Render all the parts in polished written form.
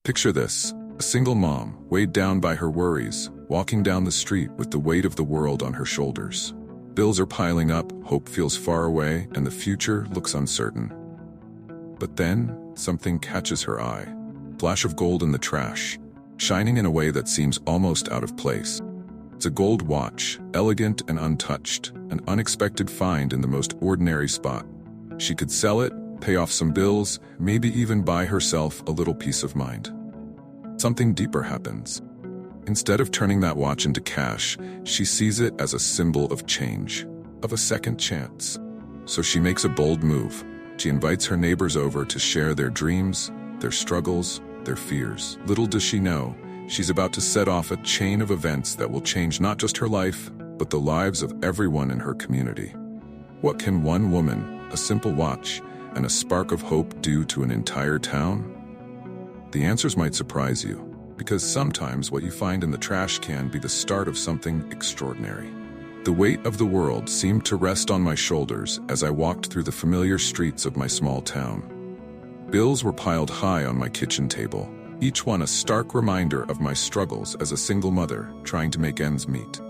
Picture this, a single mom, weighed down by her worries, walking down the street with the weight of the world on her shoulders. Bills are piling up, hope feels far away, and the future looks uncertain. But then, something catches her eye. Flash of gold in the trash, shining in a way that seems almost out of place. It's a gold watch, elegant and untouched, an unexpected find in the most ordinary spot. She could sell it, pay off some bills, maybe even buy herself a little peace of mind. Something deeper happens. Instead of turning that watch into cash, she sees it as a symbol of change, of a second chance. So she makes a bold move. She invites her neighbors over to share their dreams, their struggles, their fears. Little does she know, she's about to set off a chain of events that will change not just her life, but the lives of everyone in her community. What can one woman, a simple watch, and a spark of hope do to an entire town? The answers might surprise you, because sometimes what you find in the trash can be the start of something extraordinary. The weight of the world seemed to rest on my shoulders as I walked through the familiar streets of my small town. Bills were piled high on my kitchen table, each one a stark reminder of my struggles as a single mother trying to make ends meet.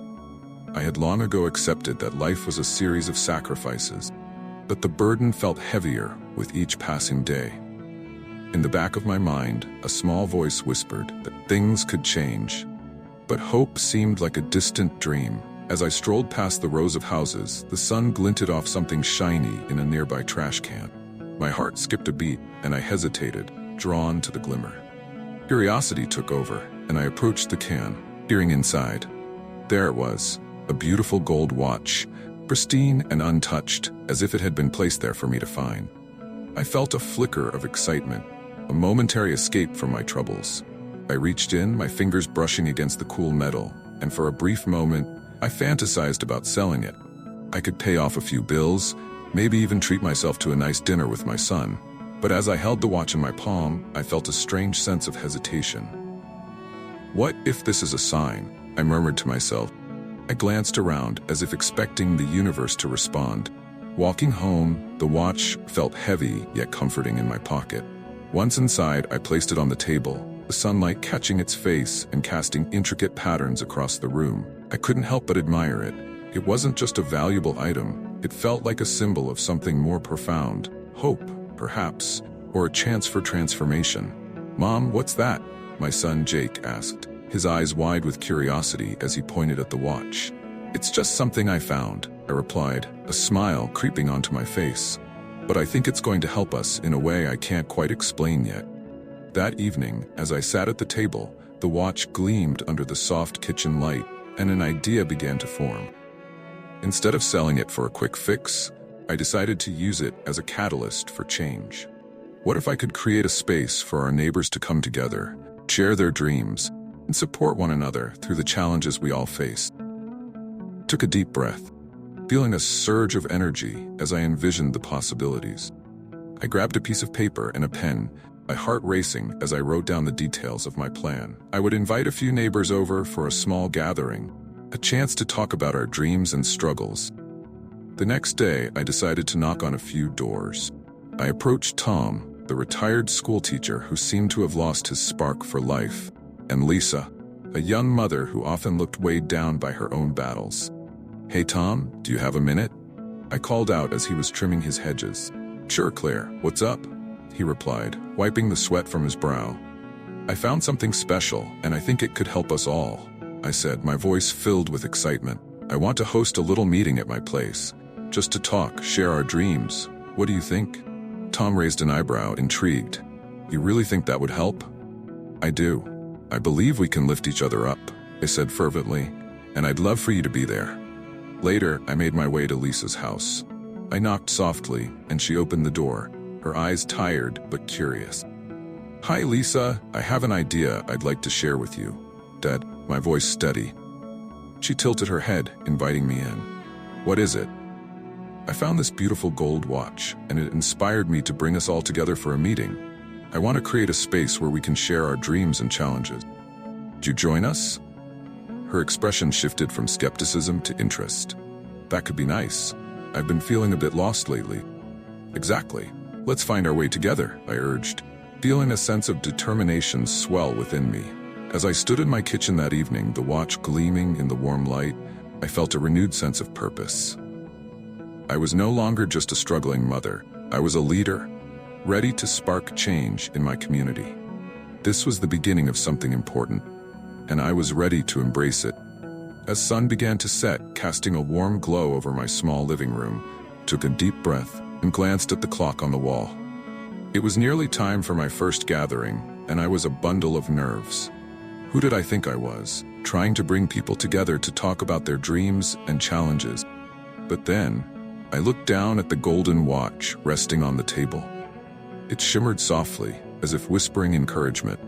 I had long ago accepted that life was a series of sacrifices, but the burden felt heavier with each passing day. In the back of my mind, a small voice whispered that things could change. But hope seemed like a distant dream. As I strolled past the rows of houses, the sun glinted off something shiny in a nearby trash can. My heart skipped a beat, and I hesitated, drawn to the glimmer. Curiosity took over, and I approached the can, peering inside. There it was, a beautiful gold watch, pristine and untouched, as if it had been placed there for me to find. I felt a flicker of excitement, a momentary escape from my troubles. I reached in, my fingers brushing against the cool metal, and for a brief moment, I fantasized about selling it. I could pay off a few bills, maybe even treat myself to a nice dinner with my son. But as I held the watch in my palm, I felt a strange sense of hesitation. What if this is a sign? I murmured to myself. I glanced around as if expecting the universe to respond. Walking home, the watch felt heavy yet comforting in my pocket. Once inside, I placed it on the table, the sunlight catching its face and casting intricate patterns across the room. I couldn't help but admire it. It wasn't just a valuable item, it felt like a symbol of something more profound. Hope, perhaps, or a chance for transformation. "Mom, what's that?" my son Jake asked, his eyes wide with curiosity as he pointed at the watch. "It's just something I found," I replied, a smile creeping onto my face. "But I think it's going to help us in a way I can't quite explain yet." That evening, as I sat at the table, the watch gleamed under the soft kitchen light, and an idea began to form. Instead of selling it for a quick fix, I decided to use it as a catalyst for change. What if I could create a space for our neighbors to come together, share their dreams, and support one another through the challenges we all face? Took a deep breath, feeling a surge of energy as I envisioned the possibilities. I grabbed a piece of paper and a pen, my heart racing as I wrote down the details of my plan. I would invite a few neighbors over for a small gathering, a chance to talk about our dreams and struggles. The next day, I decided to knock on a few doors. I approached Tom, the retired school teacher who seemed to have lost his spark for life, and Lisa, a young mother who often looked weighed down by her own battles. "Hey Tom, do you have a minute?" I called out as he was trimming his hedges. "Sure, Claire, what's up?" he replied, wiping the sweat from his brow. "I found something special, and I think it could help us all," I said, my voice filled with excitement. "I want to host a little meeting at my place, just to talk, share our dreams. What do you think?" Tom raised an eyebrow, intrigued. "You really think that would help?" "I do. I believe we can lift each other up," I said fervently, "and I'd love for you to be there." Later, I made my way to Lisa's house. I knocked softly, and she opened the door, her eyes tired but curious. "Hi, Lisa. I have an idea I'd like to share with you." Dad, my voice steady. She tilted her head, inviting me in. "What is it?" "I found this beautiful gold watch, and it inspired me to bring us all together for a meeting. I want to create a space where we can share our dreams and challenges. Do you join us?" Her expression shifted from skepticism to interest. "That could be nice. I've been feeling a bit lost lately." "Exactly. Let's find our way together," I urged. feeling a sense of determination swell within me. As I stood in my kitchen that evening, the watch gleaming in the warm light, I felt a renewed sense of purpose. I was no longer just a struggling mother. I was a leader, ready to spark change in my community. This was the beginning of something important, and I was ready to embrace it. As sun began to set, casting a warm glow over my small living room, took a deep breath and glanced at the clock on the wall. It was nearly time for my first gathering, and I was a bundle of nerves. Who did I think I was, trying to bring people together to talk about their dreams and challenges? But then, I looked down at the golden watch resting on the table. It shimmered softly, as if whispering encouragement.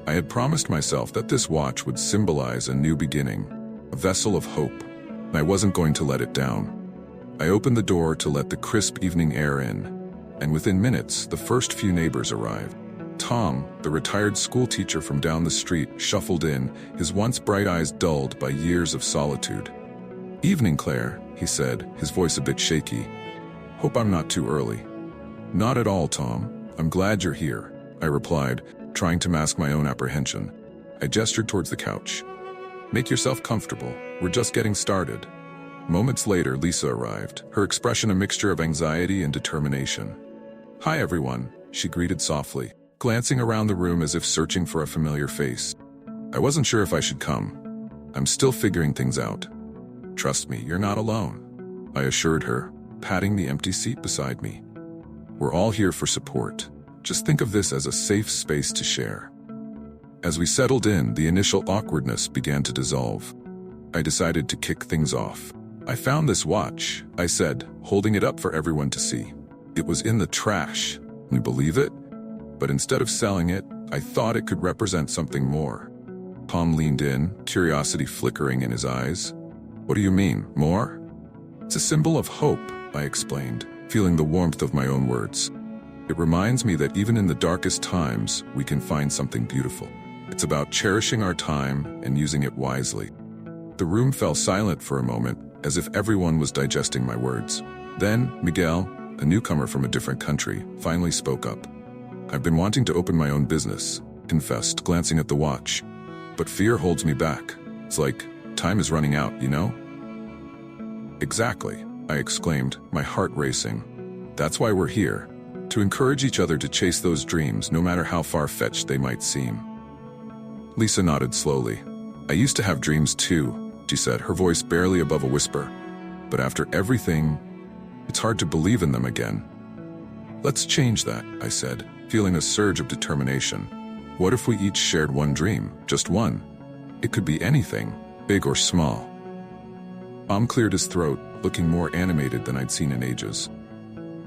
I had promised myself that this watch would symbolize a new beginning, a vessel of hope, and I wasn't going to let it down. I opened the door to let the crisp evening air in, and within minutes, the first few neighbors arrived. Tom, the retired school teacher from down the street, shuffled in, his once bright eyes dulled by years of solitude. "Evening, Claire," he said, his voice a bit shaky. "Hope I'm not too early." "Not at all, Tom. I'm glad you're here," I replied, trying to mask my own apprehension. I gestured towards the couch. "Make yourself comfortable. We're just getting started." Moments later, Lisa arrived, her expression a mixture of anxiety and determination. "Hi, everyone," she greeted softly, glancing around the room as if searching for a familiar face. "I wasn't sure if I should come. I'm still figuring things out." "Trust me, you're not alone," I assured her, patting the empty seat beside me. "We're all here for support. Just think of this as a safe space to share." As we settled in, the initial awkwardness began to dissolve. I decided to kick things off. "I found this watch," I said, holding it up for everyone to see. "It was in the trash. Can you believe it? But instead of selling it, I thought it could represent something more." Tom leaned in, curiosity flickering in his eyes. "What do you mean, more?" "It's a symbol of hope," I explained, feeling the warmth of my own words. "It reminds me that even in the darkest times, we can find something beautiful. It's about cherishing our time and using it wisely." The room fell silent for a moment, as if everyone was digesting my words. Then, Miguel, a newcomer from a different country, finally spoke up. "I've been wanting to open my own business," confessed, glancing at the watch. "But fear holds me back. It's like, time is running out, you know?" "Exactly," I exclaimed, my heart racing. "That's why we're here, to encourage each other to chase those dreams no matter how far-fetched they might seem." Lisa nodded slowly. "I used to have dreams too," she said, her voice barely above a whisper. "But after everything, it's hard to believe in them again." "Let's change that," I said, feeling a surge of determination. "What if we each shared one dream, just one? It could be anything, big or small." Tom cleared his throat, looking more animated than I'd seen in ages.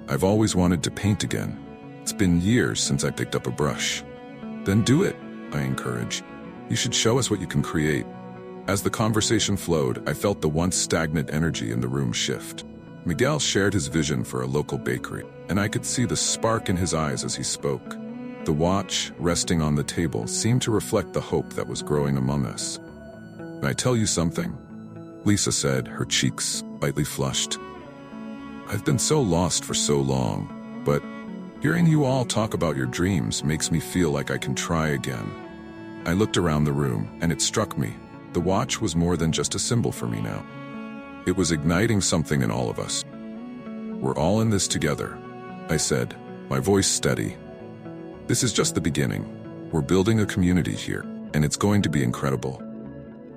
"I've always wanted to paint again. It's been years since I picked up a brush." "Then do it," I encouraged. "You should show us what you can create." As the conversation flowed, I felt the once stagnant energy in the room shift. Miguel shared his vision for a local bakery, and I could see the spark in his eyes as he spoke. The watch, resting on the table, seemed to reflect the hope that was growing among us. "Can I tell you something?" Lisa said, her cheeks slightly flushed. "I've been so lost for so long, but hearing you all talk about your dreams makes me feel like I can try again." I looked around the room, and it struck me. The watch was more than just a symbol for me now. It was igniting something in all of us. "We're all in this together," I said, my voice steady. "This is just the beginning. We're building a community here, and it's going to be incredible."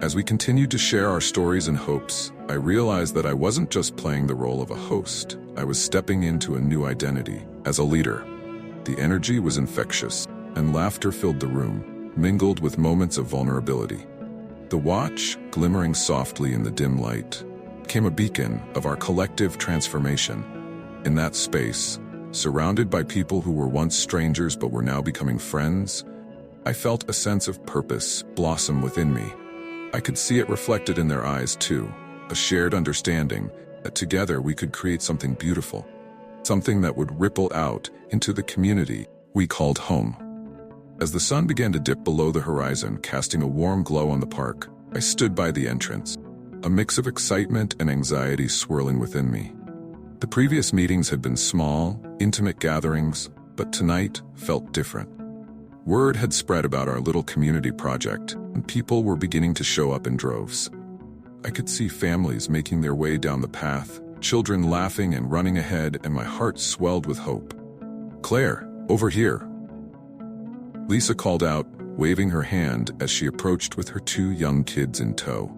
As we continued to share our stories and hopes, I realized that I wasn't just playing the role of a host. I was stepping into a new identity, as a leader. The energy was infectious, and laughter filled the room, mingled with moments of vulnerability. The watch, glimmering softly in the dim light, became a beacon of our collective transformation. In that space, surrounded by people who were once strangers but were now becoming friends, I felt a sense of purpose blossom within me. I could see it reflected in their eyes too, a shared understanding that together we could create something beautiful, something that would ripple out into the community we called home. As the sun began to dip below the horizon, casting a warm glow on the park, I stood by the entrance, a mix of excitement and anxiety swirling within me. The previous meetings had been small, intimate gatherings, But tonight felt different. Word had spread about our little community project, and people were beginning to show up in droves. I could see families making their way down the path, children laughing and running ahead, and my heart swelled with hope. "Claire, over here!" Lisa called out, waving her hand as she approached with her 2 young kids in tow.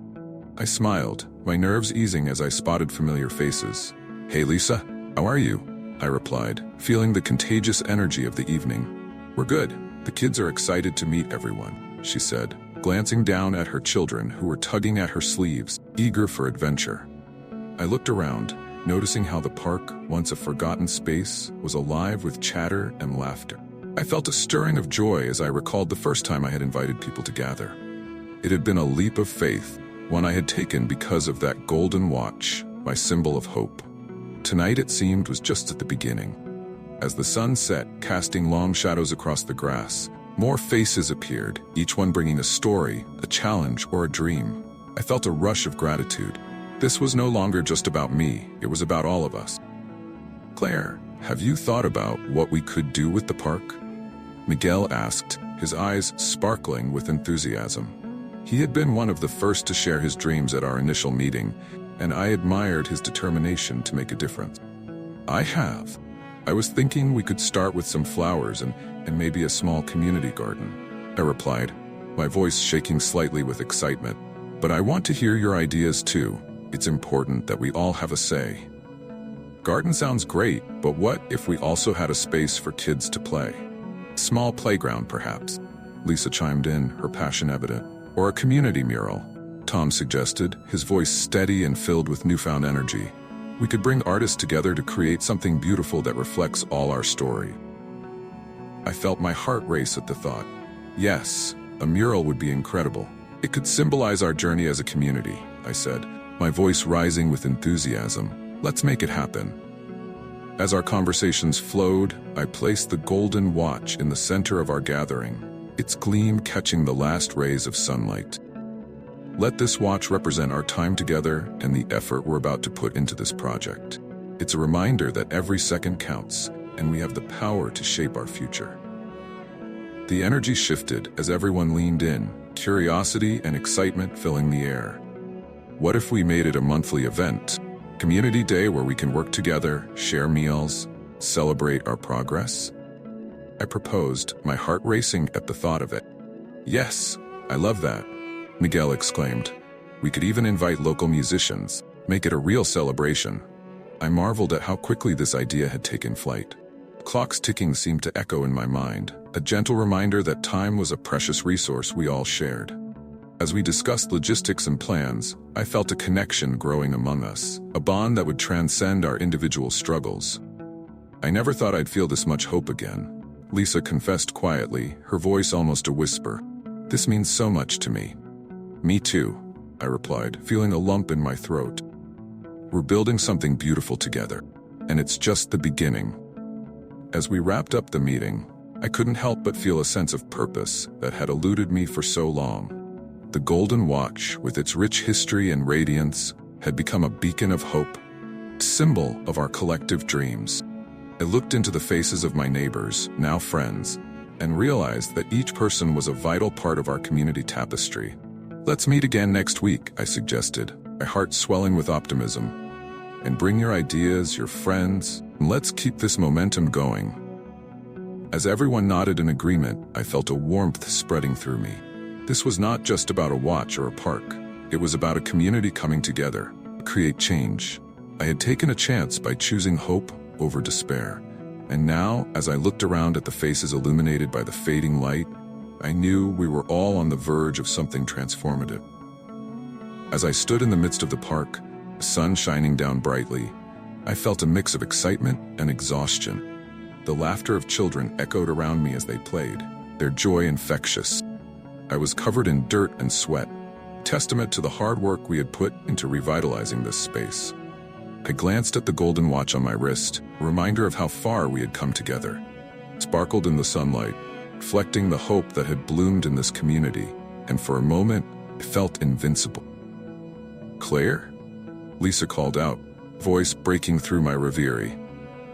I smiled, my nerves easing as I spotted familiar faces. "Hey Lisa, how are you?" I replied, feeling the contagious energy of the evening. "We're good. The kids are excited to meet everyone," she said, glancing down at her children who were tugging at her sleeves, eager for adventure. I looked around, noticing how the park, once a forgotten space, was alive with chatter and laughter. I felt a stirring of joy as I recalled the first time I had invited people to gather. It had been a leap of faith, one I had taken because of that golden watch, my symbol of hope. Tonight, it seemed, was just at the beginning. As the sun set, casting long shadows across the grass, more faces appeared, each one bringing a story, a challenge, or a dream. I felt a rush of gratitude. This was no longer just about me, it was about all of us. "Claire, have you thought about what we could do with the park?" Miguel asked, his eyes sparkling with enthusiasm. He had been one of the first to share his dreams at our initial meeting, and I admired his determination to make a difference. "I have. I was thinking we could start with some flowers and maybe a small community garden," I replied, my voice shaking slightly with excitement. "But I want to hear your ideas too. It's important that we all have a say." "Garden sounds great, but what if we also had a space for kids to play? Small playground, perhaps," Lisa chimed in, her passion evident. "Or a community mural," Tom suggested, his voice steady and filled with newfound energy. "We could bring artists together to create something beautiful that reflects all our story." I felt my heart race at the thought. Yes, a mural would be incredible. It could symbolize our journey as a community, I said, my voice rising with enthusiasm. "Let's make it happen." As our conversations flowed, I placed the golden watch in the center of our gathering, its gleam catching the last rays of sunlight. Let this watch represent our time together and the effort we're about to put into this project. It's a reminder that every second counts, and we have the power to shape our future. The energy shifted as everyone leaned in, curiosity and excitement filling the air. What if we made it a monthly event? Community day where we can work together, share meals, celebrate our progress? I proposed, my heart racing at the thought of it. "Yes, I love that," Miguel exclaimed. "We could even invite local musicians, make it a real celebration." I marveled at how quickly this idea had taken flight. Clocks ticking seemed to echo in my mind, a gentle reminder that time was a precious resource we all shared. As we discussed logistics and plans, I felt a connection growing among us, a bond that would transcend our individual struggles. "I never thought I'd feel this much hope again," Lisa confessed quietly, her voice almost a whisper. "This means so much to me." "Me too," I replied, feeling a lump in my throat. "We're building something beautiful together, and it's just the beginning." As we wrapped up the meeting, I couldn't help but feel a sense of purpose that had eluded me for so long. The golden watch, with its rich history and radiance, had become a beacon of hope, symbol of our collective dreams. I looked into the faces of my neighbors, now friends, and realized that each person was a vital part of our community tapestry. "Let's meet again next week," I suggested, my heart swelling with optimism. "And bring your ideas, your friends, and let's keep this momentum going." As everyone nodded in agreement, I felt a warmth spreading through me. This was not just about a watch or a park. It was about a community coming together, to create change. I had taken a chance by choosing hope over despair. And now, as I looked around at the faces illuminated by the fading light, I knew we were all on the verge of something transformative. As I stood in the midst of the park, the sun shining down brightly, I felt a mix of excitement and exhaustion. The laughter of children echoed around me as they played, their joy infectious. I was covered in dirt and sweat, testament to the hard work we had put into revitalizing this space. I glanced at the golden watch on my wrist, a reminder of how far we had come together. It sparkled in the sunlight, reflecting the hope that had bloomed in this community, and for a moment, it felt invincible. "Claire?" Lisa called out, voice breaking through my reverie.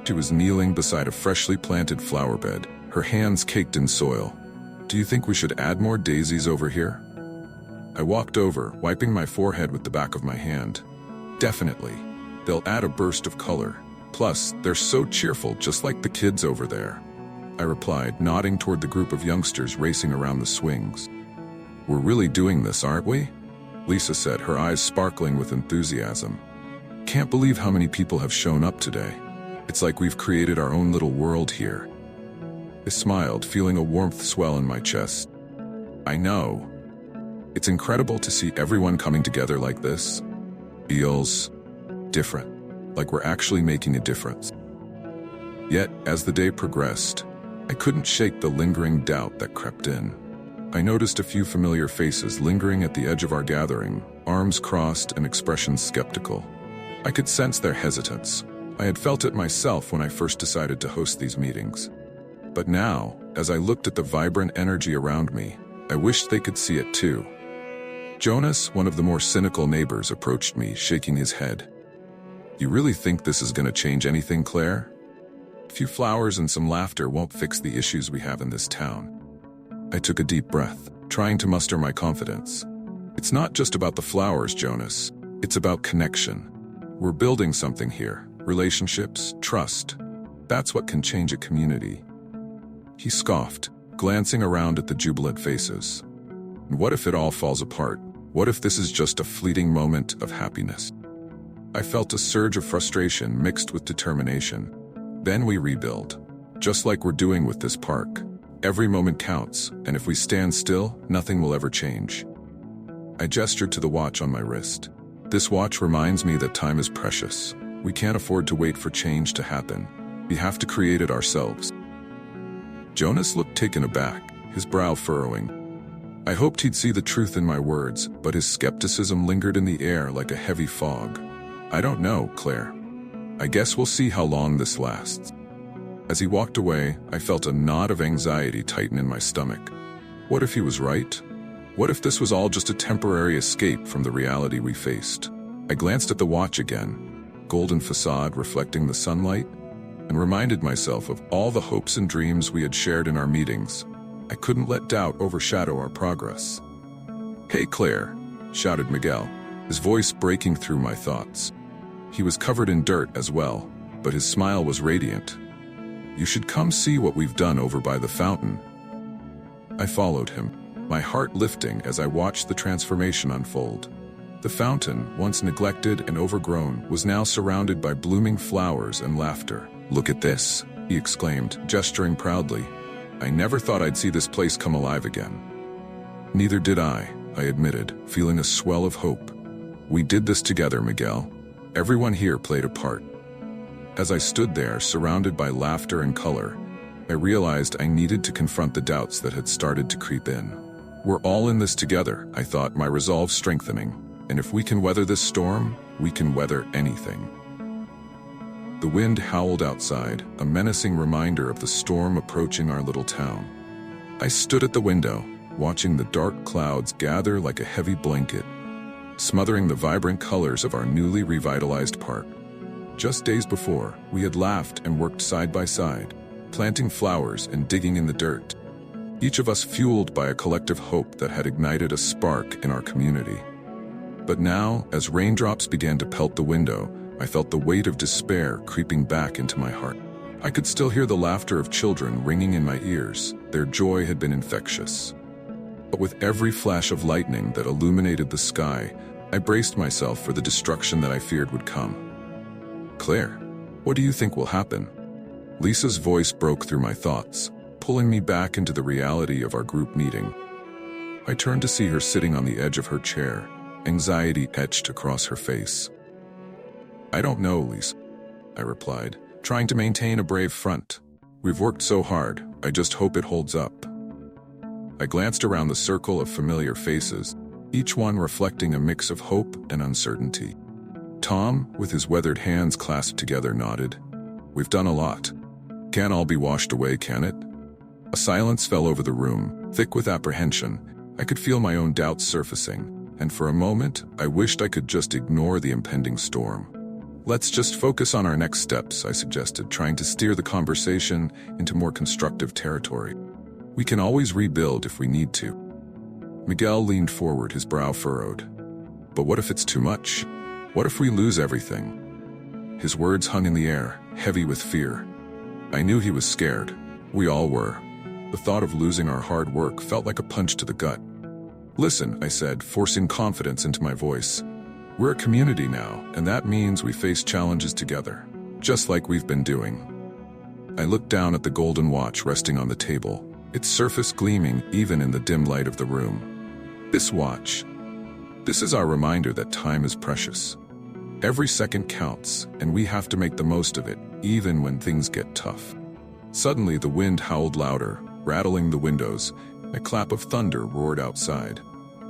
She was kneeling beside a freshly planted flower bed, her hands caked in soil. "Do you think we should add more daisies over here?" I walked over, wiping my forehead with the back of my hand. "Definitely. They'll add a burst of color. Plus, they're so cheerful, just like the kids over there," I replied, nodding toward the group of youngsters racing around the swings. "We're really doing this, aren't we?" Lisa said, her eyes sparkling with enthusiasm. "Can't believe how many people have shown up today. It's like we've created our own little world here." I smiled, feeling a warmth swell in my chest. "I know. It's incredible to see everyone coming together like this. Feels different, like we're actually making a difference." Yet, as the day progressed, I couldn't shake the lingering doubt that crept in. I noticed a few familiar faces lingering at the edge of our gathering, arms crossed and expressions skeptical. I could sense their hesitance. I had felt it myself when I first decided to host these meetings. But now, as I looked at the vibrant energy around me, I wished they could see it too. Jonas, one of the more cynical neighbors, approached me, shaking his head. "You really think this is going to change anything, Claire? A few flowers and some laughter won't fix the issues we have in this town." I took a deep breath, trying to muster my confidence. "It's not just about the flowers, Jonas. It's about connection. We're building something here. Relationships, trust. That's what can change a community." He scoffed, glancing around at the jubilant faces. "What if it all falls apart? What if this is just a fleeting moment of happiness?" I felt a surge of frustration mixed with determination. "Then we rebuild. Just like we're doing with this park. Every moment counts, and if we stand still, nothing will ever change." I gestured to the watch on my wrist. "This watch reminds me that time is precious. We can't afford to wait for change to happen. We have to create it ourselves." Jonas looked taken aback, his brow furrowing. I hoped he'd see the truth in my words, but his skepticism lingered in the air like a heavy fog. "I don't know, Claire. I guess we'll see how long this lasts." As he walked away, I felt a knot of anxiety tighten in my stomach. What if he was right? What if this was all just a temporary escape from the reality we faced? I glanced at the watch again, golden facade reflecting the sunlight, and reminded myself of all the hopes and dreams we had shared in our meetings. I couldn't let doubt overshadow our progress. "Hey, Claire," shouted Miguel, his voice breaking through my thoughts. He was covered in dirt as well, but his smile was radiant. "You should come see what we've done over by the fountain." I followed him, my heart lifting as I watched the transformation unfold. The fountain, once neglected and overgrown, was now surrounded by blooming flowers and laughter. "Look at this," he exclaimed, gesturing proudly. "I never thought I'd see this place come alive again." "Neither did I admitted, feeling a swell of hope. "We did this together, Miguel. Everyone here played a part." As I stood there, surrounded by laughter and color, I realized I needed to confront the doubts that had started to creep in. "We're all in this together," I thought, my resolve strengthening. "And if we can weather this storm, we can weather anything." The wind howled outside, a menacing reminder of the storm approaching our little town. I stood at the window, watching the dark clouds gather like a heavy blanket, smothering the vibrant colors of our newly revitalized park. Just days before, we had laughed and worked side by side, planting flowers and digging in the dirt, each of us fueled by a collective hope that had ignited a spark in our community. But now, as raindrops began to pelt the window, I felt the weight of despair creeping back into my heart. I could still hear the laughter of children ringing in my ears. Their joy had been infectious. But with every flash of lightning that illuminated the sky, I braced myself for the destruction that I feared would come. "Claire, what do you think will happen?" Lisa's voice broke through my thoughts, pulling me back into the reality of our group meeting. I turned to see her sitting on the edge of her chair, anxiety etched across her face. "I don't know, Lisa," I replied, trying to maintain a brave front. "We've worked so hard, I just hope it holds up." I glanced around the circle of familiar faces, each one reflecting a mix of hope and uncertainty. Tom, with his weathered hands clasped together, nodded. "We've done a lot. Can't all be washed away, can it?" A silence fell over the room, thick with apprehension. I could feel my own doubts surfacing, and for a moment, I wished I could just ignore the impending storm. Let's just focus on our next steps, I suggested, trying to steer the conversation into more constructive territory. We can always rebuild if we need to. Miguel leaned forward, his brow furrowed. But what if it's too much? What if we lose everything? His words hung in the air, heavy with fear. I knew he was scared. We all were. The thought of losing our hard work felt like a punch to the gut. Listen, I said, forcing confidence into my voice. We're a community now, and that means we face challenges together, just like we've been doing. I looked down at the golden watch resting on the table, its surface gleaming even in the dim light of the room. This watch. This is our reminder that time is precious. Every second counts, and we have to make the most of it, even when things get tough. Suddenly, the wind howled louder, rattling the windows, and a clap of thunder roared outside.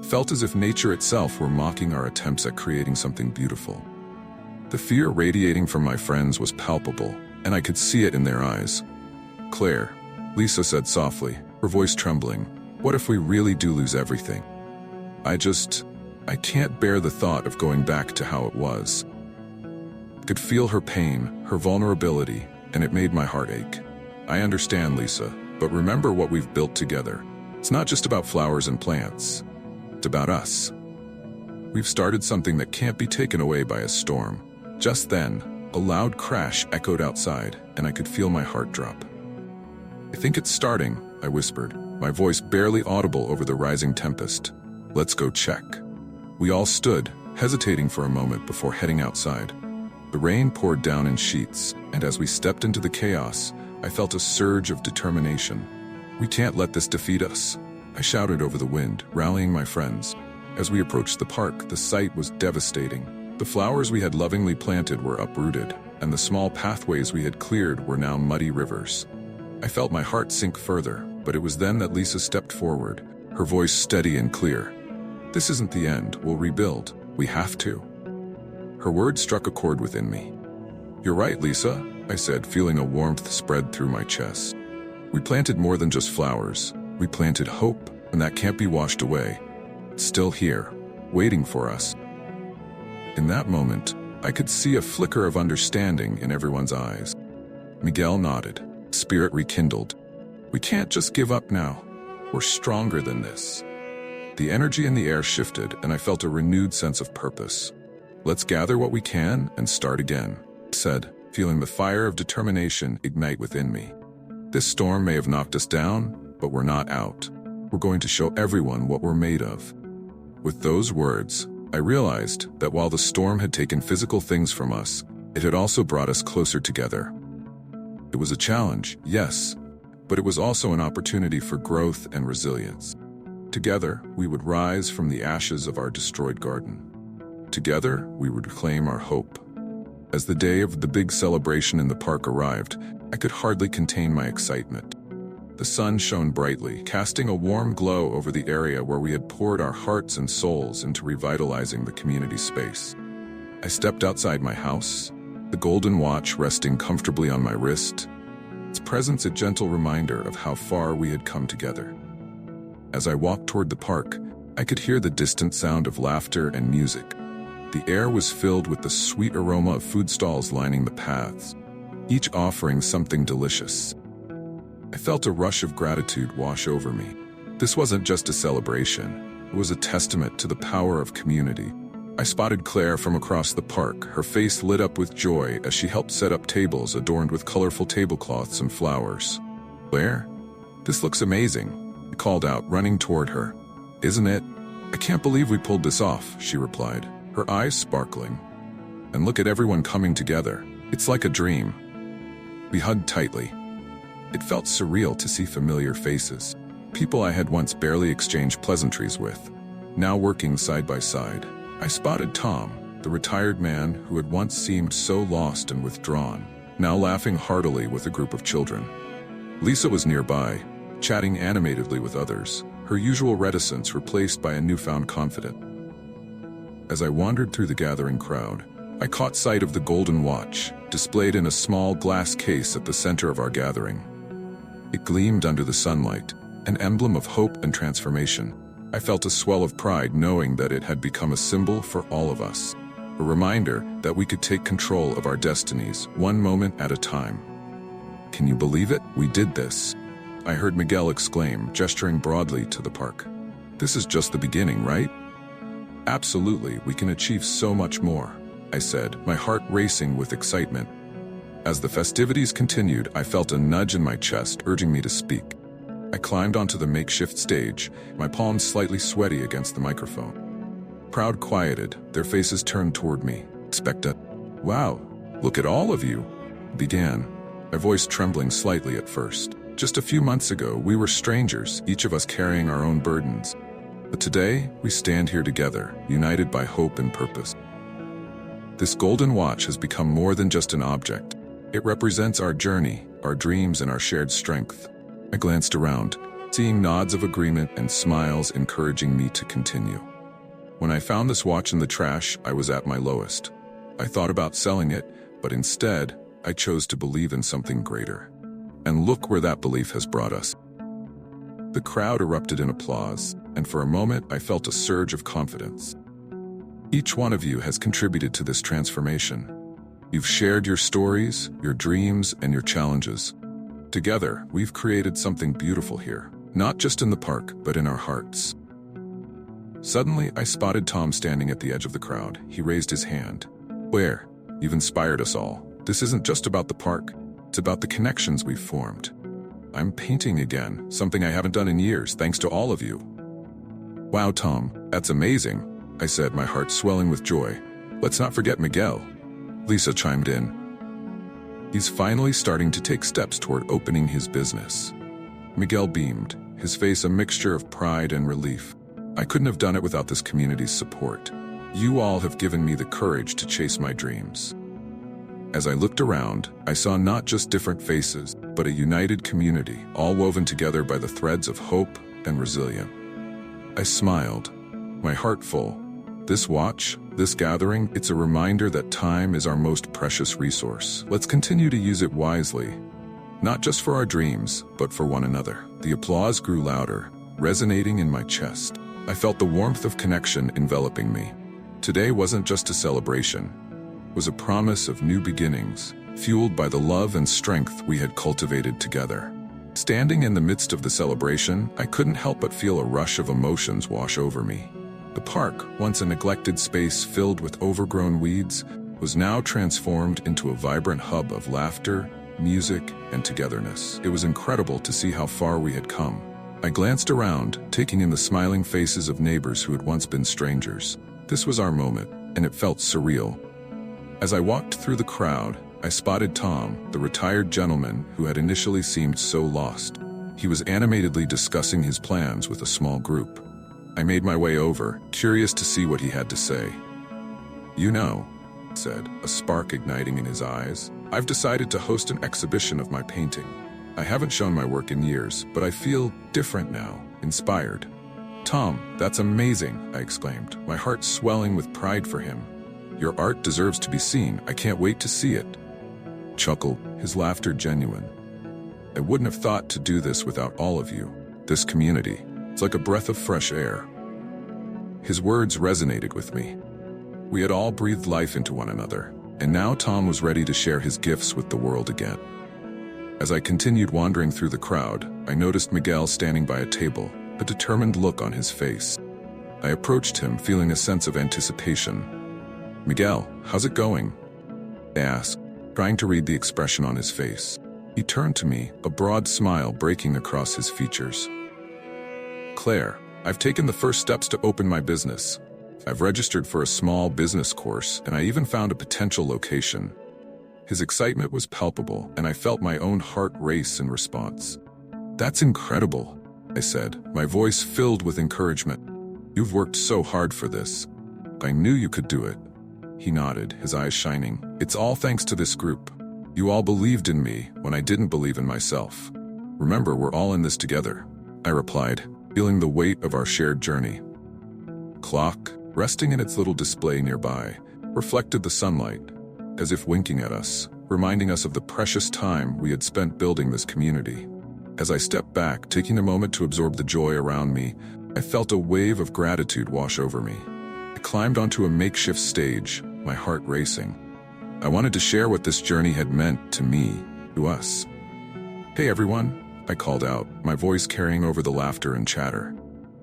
Felt as if nature itself were mocking our attempts at creating something beautiful. The fear radiating from my friends was palpable, and I could see it in their eyes. Claire, Lisa said softly, her voice trembling, what if we really do lose everything? I can't bear the thought of going back to how it was. I could feel her pain, her vulnerability, and it made my heart ache. I understand, Lisa, but remember what we've built together. It's not just about flowers and plants. It's about us. We've started something that can't be taken away by a storm. Just then, a loud crash echoed outside, and I could feel my heart drop. I think it's starting, I whispered, my voice barely audible over the rising tempest. Let's go check. We all stood, hesitating for a moment before heading outside. The rain poured down in sheets, and as we stepped into the chaos, I felt a surge of determination. We can't let this defeat us, I shouted over the wind, rallying my friends. As we approached the park, the sight was devastating. The flowers we had lovingly planted were uprooted, and the small pathways we had cleared were now muddy rivers. I felt my heart sink further, but it was then that Lisa stepped forward, her voice steady and clear. This isn't the end, we'll rebuild. We have to. Her words struck a chord within me. You're right, Lisa, I said, feeling a warmth spread through my chest. We planted more than just flowers. We planted hope, and that can't be washed away. It's still here, waiting for us. In that moment, I could see a flicker of understanding in everyone's eyes. Miguel nodded, spirit rekindled. We can't just give up now. We're stronger than this. The energy in the air shifted, and I felt a renewed sense of purpose. Let's gather what we can and start again, I said, feeling the fire of determination ignite within me. This storm may have knocked us down, but we're not out. We're going to show everyone what we're made of. With those words, I realized that while the storm had taken physical things from us, it had also brought us closer together. It was a challenge, yes, but it was also an opportunity for growth and resilience. Together, we would rise from the ashes of our destroyed garden. Together, we would reclaim our hope. As the day of the big celebration in the park arrived, I could hardly contain my excitement. The sun shone brightly, casting a warm glow over the area where we had poured our hearts and souls into revitalizing the community space. I stepped outside my house, the golden watch resting comfortably on my wrist, its presence a gentle reminder of how far we had come together. As I walked toward the park, I could hear the distant sound of laughter and music. The air was filled with the sweet aroma of food stalls lining the paths, each offering something delicious. I felt a rush of gratitude wash over me. This wasn't just a celebration, it was a testament to the power of community. I spotted Claire from across the park, her face lit up with joy as she helped set up tables adorned with colorful tablecloths and flowers. Claire, this looks amazing, I called out, running toward her. Isn't it? I can't believe we pulled this off, she replied, her eyes sparkling. And look at everyone coming together. It's like a dream. We hugged tightly. It felt surreal to see familiar faces, people I had once barely exchanged pleasantries with, now working side by side. I spotted Tom, the retired man who had once seemed so lost and withdrawn, now laughing heartily with a group of children. Lisa was nearby, chatting animatedly with others, her usual reticence replaced by a newfound confidence. As I wandered through the gathering crowd, I caught sight of the golden watch, displayed in a small glass case at the center of our gathering. It gleamed under the sunlight, an emblem of hope and transformation. I felt a swell of pride knowing that it had become a symbol for all of us. a reminder that we could take control of our destinies, one moment at a time. Can you believe it? We did this. I heard Miguel exclaim, gesturing broadly to the park. This is just the beginning, right? Absolutely, we can achieve so much more, I said, my heart racing with excitement. As the festivities continued, I felt a nudge in my chest, urging me to speak. I climbed onto the makeshift stage, my palms slightly sweaty against the microphone. Crowd quieted, their faces turned toward me, expectant. Wow, look at all of you, began, my voice trembling slightly at first. Just a few months ago, we were strangers, each of us carrying our own burdens. But today, we stand here together, united by hope and purpose. This golden watch has become more than just an object. It represents our journey, our dreams, and our shared strength. I glanced around, seeing nods of agreement and smiles encouraging me to continue. When I found this watch in the trash, I was at my lowest. I thought about selling it, but instead, I chose to believe in something greater. And look where that belief has brought us. The crowd erupted in applause, and for a moment I felt a surge of confidence. Each one of you has contributed to this transformation. You've shared your stories, your dreams, and your challenges. Together, we've created something beautiful here, not just in the park, but in our hearts. Suddenly, I spotted Tom standing at the edge of the crowd. He raised his hand. Where? You've inspired us all. This isn't just about the park. It's about the connections we've formed. I'm painting again, something I haven't done in years, thanks to all of you. Wow, Tom, that's amazing, I said, my heart swelling with joy. Let's not forget Miguel. Lisa chimed in. He's finally starting to take steps toward opening his business. Miguel beamed, his face a mixture of pride and relief. I couldn't have done it without this community's support. You all have given me the courage to chase my dreams. As I looked around, I saw not just different faces, but a united community, all woven together by the threads of hope and resilience. I smiled, my heart full. This watch, this gathering, it's a reminder that time is our most precious resource. Let's continue to use it wisely, not just for our dreams, but for one another. The applause grew louder, resonating in my chest. I felt the warmth of connection enveloping me. Today wasn't just a celebration. It was a promise of new beginnings, fueled by the love and strength we had cultivated together. Standing in the midst of the celebration, I couldn't help but feel a rush of emotions wash over me. The park, once a neglected space filled with overgrown weeds, was now transformed into a vibrant hub of laughter, music, and togetherness. It was incredible to see how far we had come. I glanced around, taking in the smiling faces of neighbors who had once been strangers. This was our moment, and it felt surreal. As I walked through the crowd, I spotted Tom, the retired gentleman who had initially seemed so lost. He was animatedly discussing his plans with a small group. I made my way over, curious to see what he had to say. You know, he said, a spark igniting in his eyes, I've decided to host an exhibition of my painting. I haven't shown my work in years, but I feel different now, inspired. Tom, that's amazing, I exclaimed, my heart swelling with pride for him. Your art deserves to be seen. I can't wait to see it. Chuckled, his laughter genuine. I wouldn't have thought to do this without all of you. This community, it's like a breath of fresh air. His words resonated with me. We had all breathed life into one another, and now Tom was ready to share his gifts with the world again. As I continued wandering through the crowd, I noticed Miguel standing by a table, a determined look on his face. I approached him, feeling a sense of anticipation. Miguel, how's it going? I asked, trying to read the expression on his face. He turned to me, a broad smile breaking across his features. Claire, I've taken the first steps to open my business. I've registered for a small business course, and I even found a potential location. His excitement was palpable, and I felt my own heart race in response. That's incredible, I said, my voice filled with encouragement. You've worked so hard for this. I knew you could do it. He nodded, his eyes shining. It's all thanks to this group. You all believed in me when I didn't believe in myself. Remember, we're all in this together, I replied, feeling the weight of our shared journey. Clock, resting in its little display nearby, reflected the sunlight, as if winking at us, reminding us of the precious time we had spent building this community. As I stepped back, taking a moment to absorb the joy around me, I felt a wave of gratitude wash over me. I climbed onto a makeshift stage, my heart racing. I wanted to share what this journey had meant to me, to us. "Hey everyone," I called out, my voice carrying over the laughter and chatter.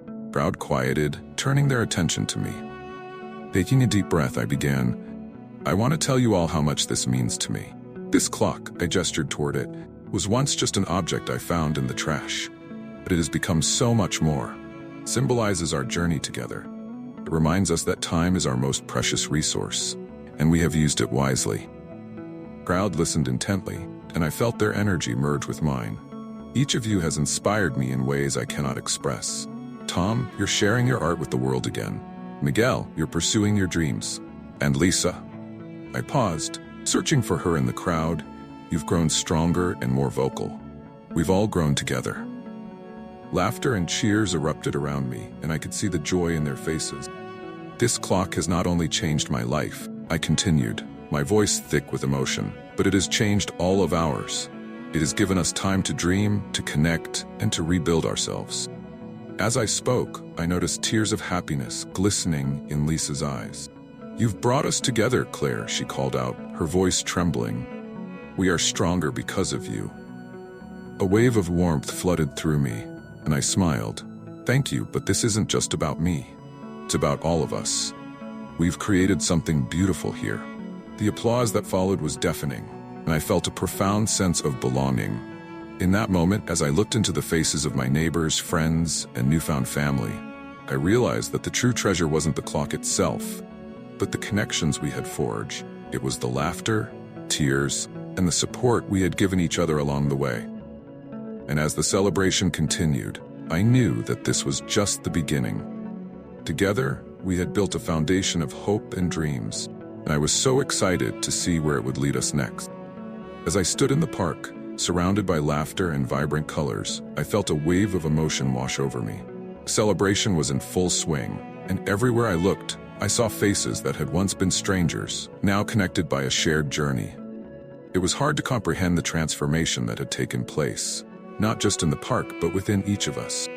The crowd quieted, turning their attention to me. Taking a deep breath, I began, "I want to tell you all how much this means to me. This clock," I gestured toward it, "was once just an object I found in the trash. But it has become so much more. It symbolizes our journey together. It reminds us that time is our most precious resource, and we have used it wisely." The crowd listened intently, and I felt their energy merge with mine. "Each of you has inspired me in ways I cannot express. Tom, you're sharing your art with the world again. Miguel, you're pursuing your dreams. And Lisa." I paused, searching for her in the crowd. "You've grown stronger and more vocal. We've all grown together." Laughter and cheers erupted around me, and I could see the joy in their faces. "This clock has not only changed my life," I continued, my voice thick with emotion, "but it has changed all of ours. It has given us time to dream, to connect, and to rebuild ourselves." As I spoke, I noticed tears of happiness glistening in Lisa's eyes. "You've brought us together, Claire," she called out, her voice trembling. "We are stronger because of you." A wave of warmth flooded through me, and I smiled. "Thank you, but this isn't just about me. It's about all of us. We've created something beautiful here." The applause that followed was deafening, and I felt a profound sense of belonging. In that moment, as I looked into the faces of my neighbors, friends, and newfound family, I realized that the true treasure wasn't the clock itself, but the connections we had forged. It was the laughter, tears, and the support we had given each other along the way. And as the celebration continued, I knew that this was just the beginning. Together, we had built a foundation of hope and dreams, and I was so excited to see where it would lead us next. As I stood in the park, surrounded by laughter and vibrant colors, I felt a wave of emotion wash over me. Celebration was in full swing, and everywhere I looked, I saw faces that had once been strangers, now connected by a shared journey. It was hard to comprehend the transformation that had taken place, not just in the park, but within each of us.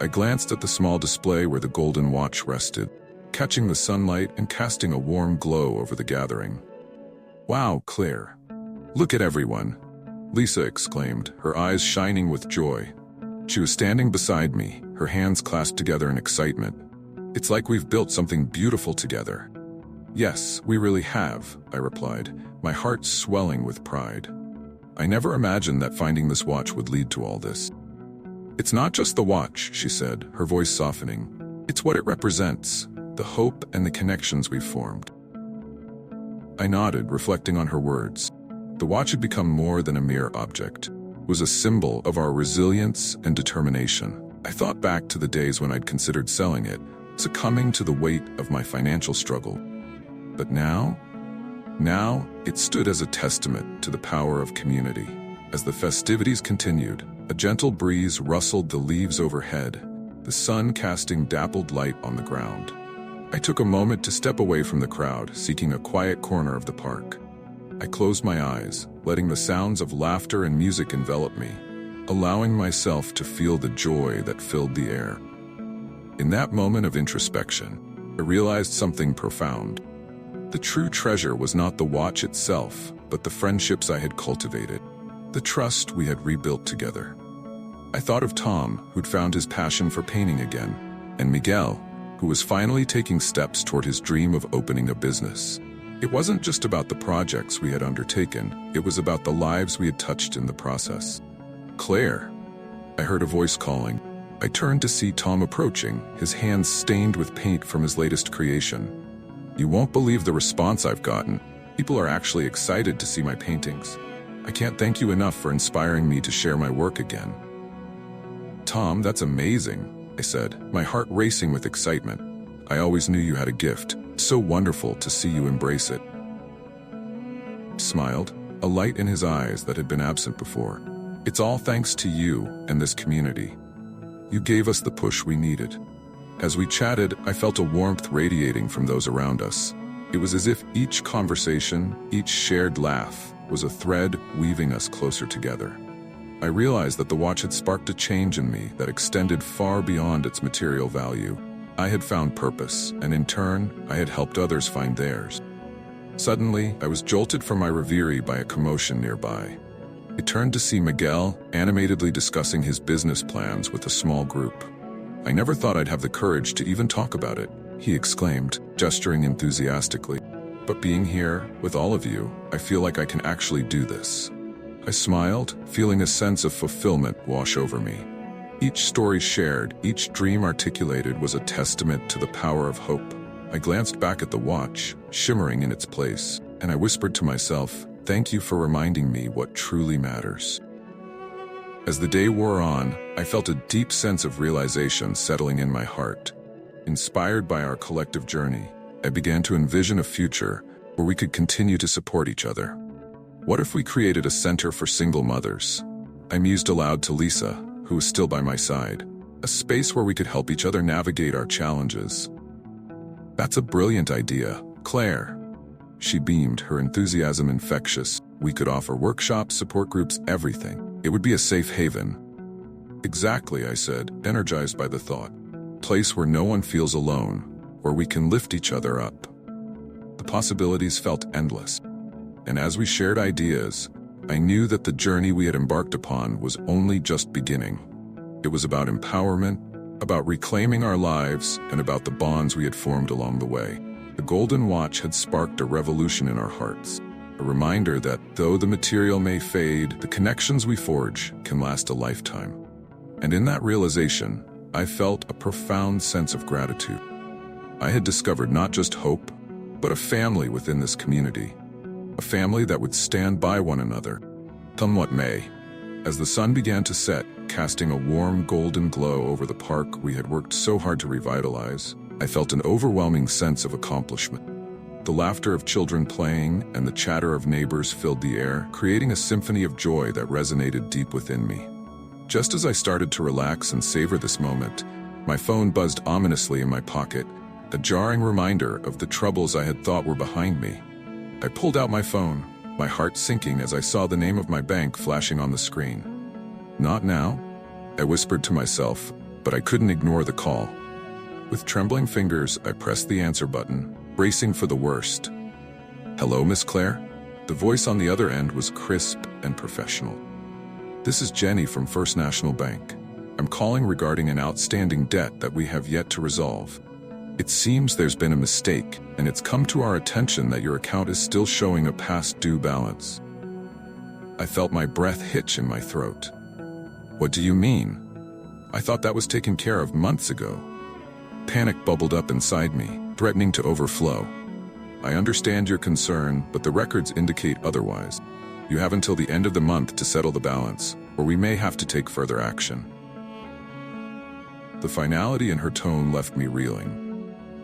I glanced at the small display where the golden watch rested, catching the sunlight and casting a warm glow over the gathering. "Wow, Claire. Look at everyone," Lisa exclaimed, her eyes shining with joy. She was standing beside me, her hands clasped together in excitement. "It's like we've built something beautiful together." "Yes, we really have," I replied, my heart swelling with pride. I never imagined that finding this watch would lead to all this. "It's not just the watch," she said, her voice softening. "It's what it represents, the hope and the connections we've formed." I nodded, reflecting on her words. The watch had become more than a mere object. It was a symbol of our resilience and determination. I thought back to the days when I'd considered selling it, succumbing to the weight of my financial struggle. But now it stood as a testament to the power of community. As the festivities continued, a gentle breeze rustled the leaves overhead, the sun casting dappled light on the ground. I took a moment to step away from the crowd, seeking a quiet corner of the park. I closed my eyes, letting the sounds of laughter and music envelop me, allowing myself to feel the joy that filled the air. In that moment of introspection, I realized something profound. The true treasure was not the watch itself, but the friendships I had cultivated, the trust we had rebuilt together. I thought of Tom, who'd found his passion for painting again, and Miguel, who was finally taking steps toward his dream of opening a business. It wasn't just about the projects we had undertaken, it was about the lives we had touched in the process. "Claire," I heard a voice calling. I turned to see Tom approaching, his hands stained with paint from his latest creation. "You won't believe the response I've gotten. People are actually excited to see my paintings. I can't thank you enough for inspiring me to share my work again." "Tom, that's amazing," I said, my heart racing with excitement. "I always knew you had a gift. So wonderful to see you embrace it." He smiled, a light in his eyes that had been absent before. "It's all thanks to you and this community. You gave us the push we needed." As we chatted, I felt a warmth radiating from those around us. It was as if each conversation, each shared laugh, was a thread weaving us closer together. I realized that the watch had sparked a change in me that extended far beyond its material value. I had found purpose, and in turn, I had helped others find theirs. Suddenly, I was jolted from my reverie by a commotion nearby. I turned to see Miguel animatedly discussing his business plans with a small group. "I never thought I'd have the courage to even talk about it," he exclaimed, gesturing enthusiastically. "But being here, with all of you, I feel like I can actually do this." I smiled, feeling a sense of fulfillment wash over me. Each story shared, each dream articulated was a testament to the power of hope. I glanced back at the watch, shimmering in its place, and I whispered to myself, "Thank you for reminding me what truly matters." As the day wore on, I felt a deep sense of realization settling in my heart. Inspired by our collective journey, I began to envision a future where we could continue to support each other. What if we created a center for single mothers? I mused aloud to Lisa, who was still by my side, a space where we could help each other navigate our challenges. "That's a brilliant idea, Claire." She beamed, her enthusiasm infectious. "We could offer workshops, support groups, everything. It would be a safe haven." "Exactly," I said, energized by the thought. "Place where no one feels alone, where we can lift each other up." The possibilities felt endless. And as we shared ideas, I knew that the journey we had embarked upon was only just beginning. It was about empowerment, about reclaiming our lives, and about the bonds we had formed along the way. The golden watch had sparked a revolution in our hearts, a reminder that though the material may fade, the connections we forge can last a lifetime. And in that realization, I felt a profound sense of gratitude. I had discovered not just hope, but a family within this community. A family that would stand by one another, come what may. As the sun began to set, casting a warm golden glow over the park we had worked so hard to revitalize, I felt an overwhelming sense of accomplishment. The laughter of children playing and the chatter of neighbors filled the air, creating a symphony of joy that resonated deep within me. Just as I started to relax and savor this moment, my phone buzzed ominously in my pocket, a jarring reminder of the troubles I had thought were behind me. I pulled out my phone, my heart sinking as I saw the name of my bank flashing on the screen. "Not now," I whispered to myself, but I couldn't ignore the call. With trembling fingers, I pressed the answer button, bracing for the worst. "Hello, Miss Claire?" The voice on the other end was crisp and professional. "This is Jenny from First National Bank. I'm calling regarding an outstanding debt that we have yet to resolve. It seems there's been a mistake, and it's come to our attention that your account is still showing a past due balance." I felt my breath hitch in my throat. "What do you mean? I thought that was taken care of months ago." Panic bubbled up inside me, threatening to overflow. "I understand your concern, but the records indicate otherwise. You have until the end of the month to settle the balance, or we may have to take further action." The finality in her tone left me reeling.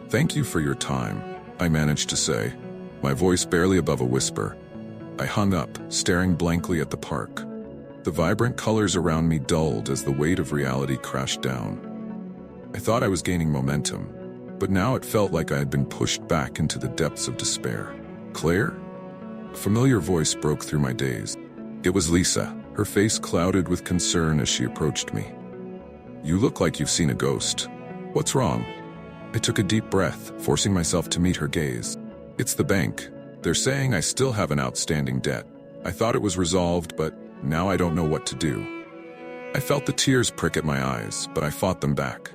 "Thank you for your time," I managed to say, my voice barely above a whisper. I hung up, staring blankly at the park. The vibrant colors around me dulled as the weight of reality crashed down. I thought I was gaining momentum, but now it felt like I had been pushed back into the depths of despair. "Claire?" A familiar voice broke through my daze. It was Lisa, her face clouded with concern as she approached me. "You look like you've seen a ghost. What's wrong?" I took a deep breath, forcing myself to meet her gaze. "It's the bank. They're saying I still have an outstanding debt. I thought it was resolved, but now I don't know what to do." I felt the tears prick at my eyes, but I fought them back.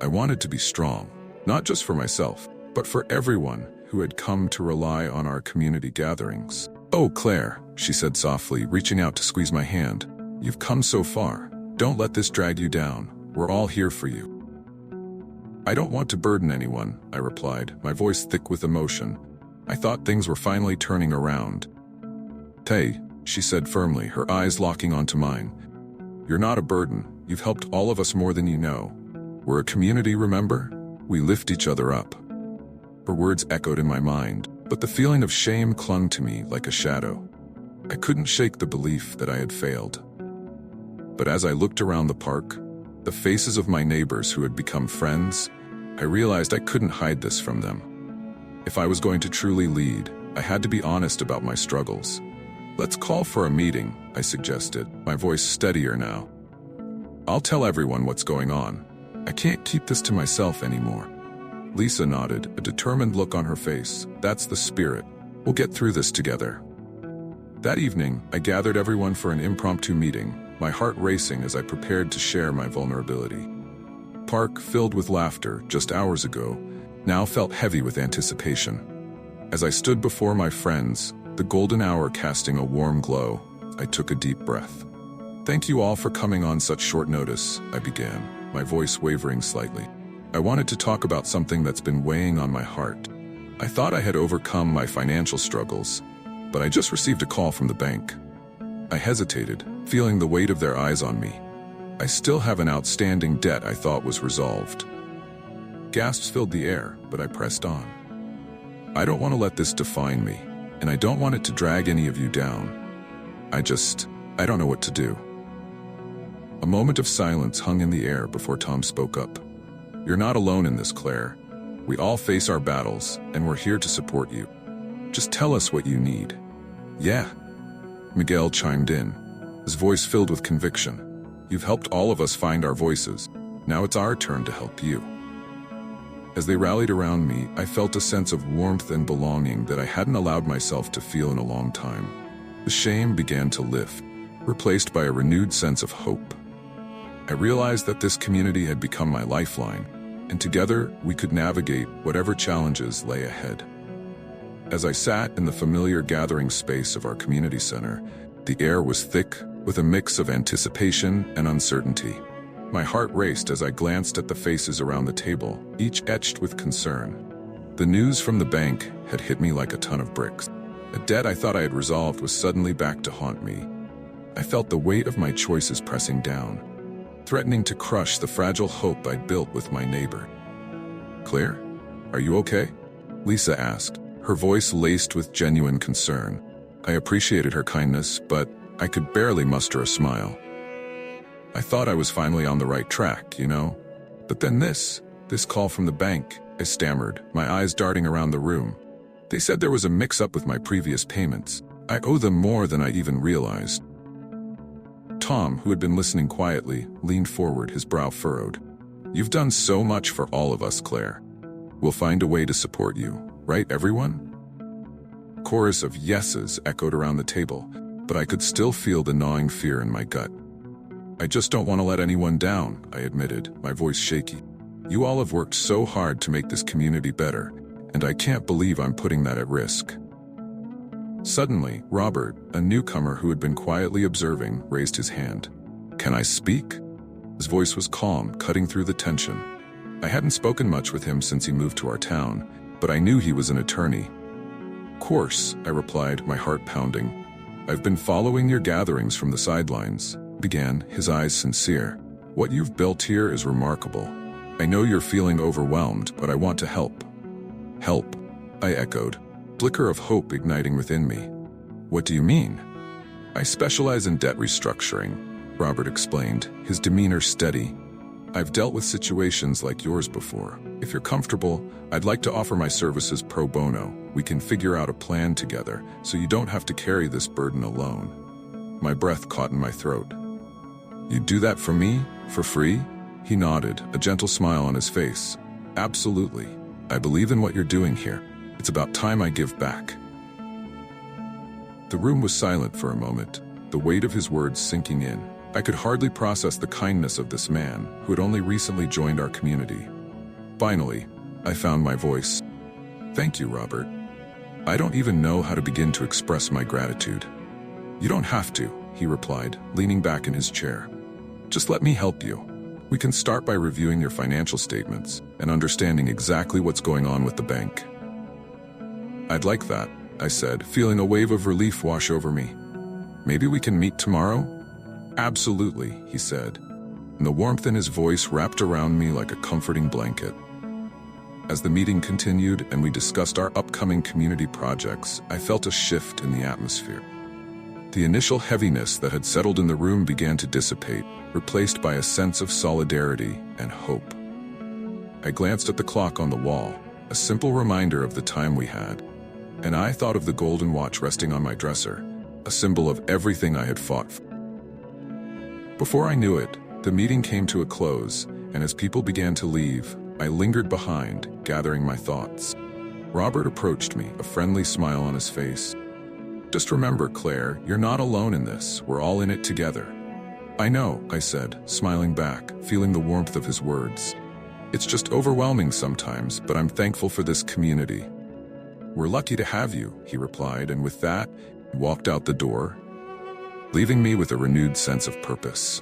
I wanted to be strong, not just for myself, but for everyone who had come to rely on our community gatherings. "Oh, Claire," she said softly, reaching out to squeeze my hand. "You've come so far. Don't let this drag you down. We're all here for you." "I don't want to burden anyone," I replied, my voice thick with emotion. I thought things were finally turning around. "Tay," she said firmly, her eyes locking onto mine. "You're not a burden. You've helped all of us more than you know. We're a community, remember? We lift each other up." Her words echoed in my mind, but the feeling of shame clung to me like a shadow. I couldn't shake the belief that I had failed. But as I looked around the park, the faces of my neighbors who had become friends, I realized I couldn't hide this from them. If I was going to truly lead, I had to be honest about my struggles. "Let's call for a meeting," I suggested, my voice steadier now. "I'll tell everyone what's going on. I can't keep this to myself anymore." Lisa nodded, a determined look on her face. "That's the spirit. We'll get through this together. That evening, I gathered everyone for an impromptu meeting, my heart racing as I prepared to share my vulnerability. Park, filled with laughter just hours ago, now felt heavy with anticipation. As I stood before my friends, the golden hour casting a warm glow, I took a deep breath. Thank you all for coming on such short notice, I began, my voice wavering slightly. I wanted to talk about something that's been weighing on my heart. I thought I had overcome my financial struggles, but I just received a call from the bank. I hesitated, feeling the weight of their eyes on me. I still have an outstanding debt I thought was resolved. Gasps filled the air, but I pressed on. I don't want to let this define me, and I don't want it to drag any of you down. I don't know what to do. A moment of silence hung in the air before Tom spoke up. You're not alone in this, Claire. We all face our battles, and we're here to support you. Just tell us what you need. Yeah. Miguel chimed in, his voice filled with conviction. You've helped all of us find our voices. Now it's our turn to help you. As they rallied around me, I felt a sense of warmth and belonging that I hadn't allowed myself to feel in a long time. The shame began to lift, replaced by a renewed sense of hope. I realized that this community had become my lifeline, and together we could navigate whatever challenges lay ahead. As I sat in the familiar gathering space of our community center, the air was thick with a mix of anticipation and uncertainty. My heart raced as I glanced at the faces around the table, each etched with concern. The news from the bank had hit me like a ton of bricks. A debt I thought I had resolved was suddenly back to haunt me. I felt the weight of my choices pressing down, threatening to crush the fragile hope I'd built with my neighbor. Claire, are you okay? Lisa asked, her voice laced with genuine concern. I appreciated her kindness, but I could barely muster a smile. I thought I was finally on the right track, you know? But then this call from the bank, I stammered, my eyes darting around the room. They said there was a mix-up with my previous payments. I owe them more than I even realized. Tom, who had been listening quietly, leaned forward, his brow furrowed. You've done so much for all of us, Claire. We'll find a way to support you, right, everyone? Chorus of yeses echoed around the table, but I could still feel the gnawing fear in my gut. I just don't want to let anyone down, I admitted, my voice shaky. You all have worked so hard to make this community better, and I can't believe I'm putting that at risk. Suddenly, Robert, a newcomer who had been quietly observing, raised his hand. Can I speak? His voice was calm, cutting through the tension. I hadn't spoken much with him since he moved to our town, but I knew he was an attorney. Course, I replied, my heart pounding. I've been following your gatherings from the sidelines, began, his eyes sincere. What you've built here is remarkable. I know you're feeling overwhelmed, but I want to help. Help, I echoed, flicker of hope igniting within me. What do you mean? I specialize in debt restructuring, Robert explained, his demeanor steady. I've dealt with situations like yours before. If you're comfortable, I'd like to offer my services pro bono. We can figure out a plan together, so you don't have to carry this burden alone. My breath caught in my throat. You'd do that for me? For free? He nodded, a gentle smile on his face. Absolutely. I believe in what you're doing here. It's about time I give back. The room was silent for a moment, the weight of his words sinking in. I could hardly process the kindness of this man, who had only recently joined our community. Finally, I found my voice. Thank you, Robert. I don't even know how to begin to express my gratitude. You don't have to, he replied, leaning back in his chair. Just let me help you. We can start by reviewing your financial statements and understanding exactly what's going on with the bank. I'd like that, I said, feeling a wave of relief wash over me. Maybe we can meet tomorrow? Absolutely, he said, and the warmth in his voice wrapped around me like a comforting blanket. As the meeting continued and we discussed our upcoming community projects, I felt a shift in the atmosphere. The initial heaviness that had settled in the room began to dissipate, replaced by a sense of solidarity and hope. I glanced at the clock on the wall, a simple reminder of the time we had, and I thought of the golden watch resting on my dresser, a symbol of everything I had fought for. Before I knew it, the meeting came to a close, and as people began to leave, I lingered behind, gathering my thoughts. Robert approached me, a friendly smile on his face. "Just remember, Claire, you're not alone in this. We're all in it together." "I know," I said, smiling back, feeling the warmth of his words. "It's just overwhelming sometimes, but I'm thankful for this community." "We're lucky to have you," he replied, and with that, he walked out the door, leaving me with a renewed sense of purpose.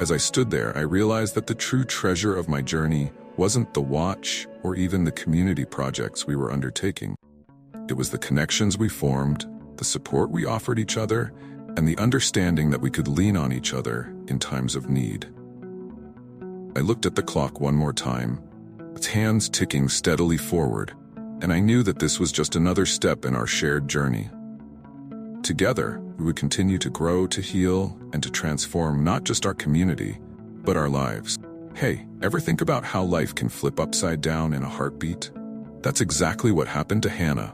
As I stood there, I realized that the true treasure of my journey wasn't the watch or even the community projects we were undertaking. It was the connections we formed, the support we offered each other, and the understanding that we could lean on each other in times of need. I looked at the clock one more time, its hands ticking steadily forward, and I knew that this was just another step in our shared journey. Together, we would continue to grow, to heal, and to transform not just our community, but our lives. Hey, ever think about how life can flip upside down in a heartbeat? That's exactly what happened to Hannah.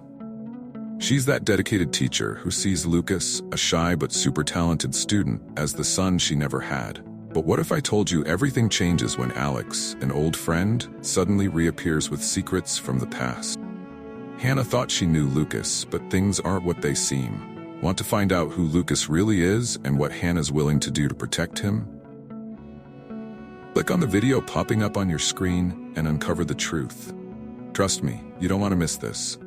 She's that dedicated teacher who sees Lucas, a shy but super talented student, as the son she never had. But what if I told you everything changes when Alex, an old friend, suddenly reappears with secrets from the past? Hannah thought she knew Lucas, but things aren't what they seem. Want to find out who Lucas really is and what Hannah's willing to do to protect him? Click on the video popping up on your screen and uncover the truth. Trust me, you don't want to miss this.